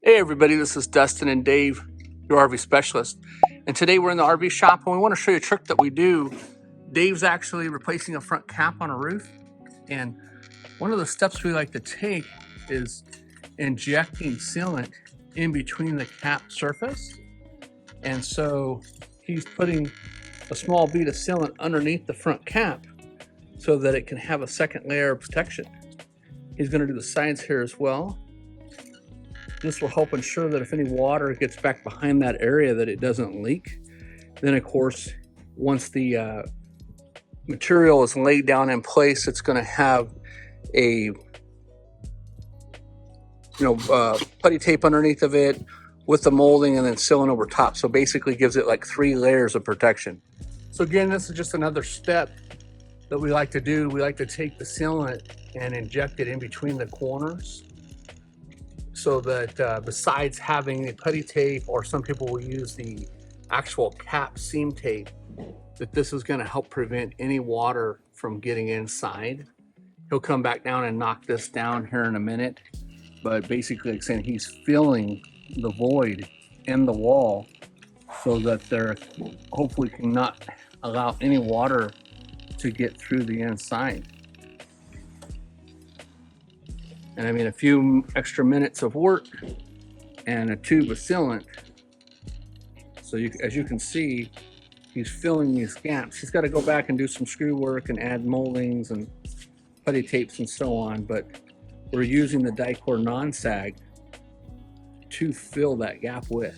Hey everybody, this is Dustin and Dave, your RV specialist. And today we're in the RV shop and we want to show you a trick that we do. Dave's actually replacing a front cap on a roof. And one of the steps we like to take is injecting sealant in between the cap surface. And so he's putting a small bead of sealant underneath the front cap so that it can have a second layer of protection. He's going to do the sides here as well. This will help ensure that if any water gets back behind that area that it doesn't leak. Then of course, once the material is laid down in place, it's going to have a putty tape underneath of it with the molding and then sealant over top. So basically gives it like 3 layers of protection. So again, this is just another step that we like to do. We like to take the sealant and inject it in between the corners, so that besides having a putty tape, or some people will use the actual cap seam tape, that this is going to help prevent any water from getting inside. He'll come back down and knock this down here in a minute, but basically like saying, he's filling the void in the wall so that there hopefully cannot allow any water to get through the inside. And I mean, a few extra minutes of work and a tube of sealant. So as you can see, he's filling these gaps. He's got to go back and do some screw work and add moldings and putty tapes and so on, but we're using the dicor non-sag to fill that gap with.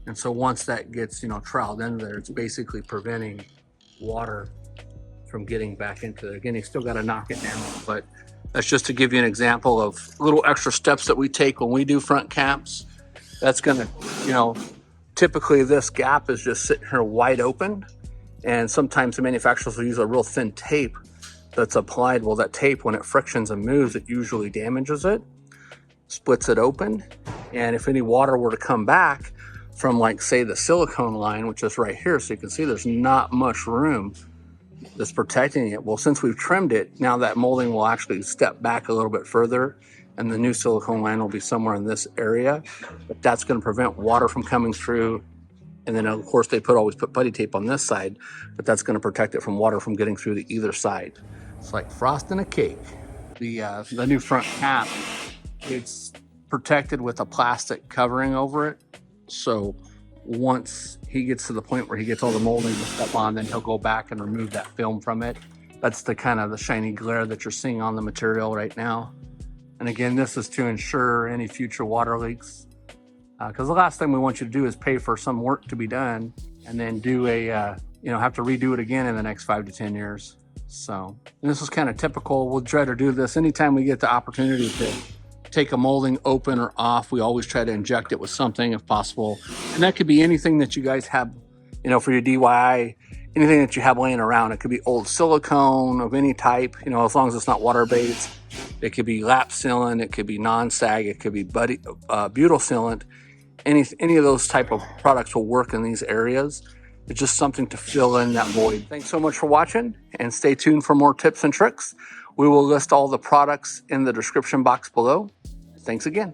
And so once that gets, troweled into there, it's basically preventing water from getting back into there. Again, you still got to knock it down, but that's just to give you an example of little extra steps that we take when we do front caps. That's gonna, typically this gap is just sitting here wide open, and sometimes the manufacturers will use a real thin tape that's applied. Well, that tape, when it frictions and moves, it usually damages it, splits it open, and if any water were to come back from, like, say, the silicone line, which is right here, so you can see there's not much room that's protecting it. Well, since we've trimmed it, now that molding will actually step back a little bit further, and the new silicone line will be somewhere in this area. But that's going to prevent water from coming through. And then of course they always put putty tape on this side, but that's going to protect it from water from getting through to either side. It's like frosting a cake. The new front cap, it's protected with a plastic covering over it. So once he gets to the point where he gets all the molding and stuff on, then he'll go back and remove that film from it. That's the kind of the shiny glare that you're seeing on the material right now. And again, this is to ensure any future water leaks, because the last thing we want you to do is pay for some work to be done and then do have to redo it again in the next 5 to 10 years. So, and this is kind of typical. We'll try to do this anytime we get the opportunity to take a molding open or off. We always try to inject it with something if possible. And that could be anything that you guys have, for your DIY, anything that you have laying around. It could be old silicone of any type, as long as it's not water-based. It could be lap sealant, it could be non-sag, it could be butyl sealant. Any of those type of products will work in these areas. It's just something to fill in that void. Thanks so much for watching, and stay tuned for more tips and tricks. We will list all the products in the description box below. Thanks again.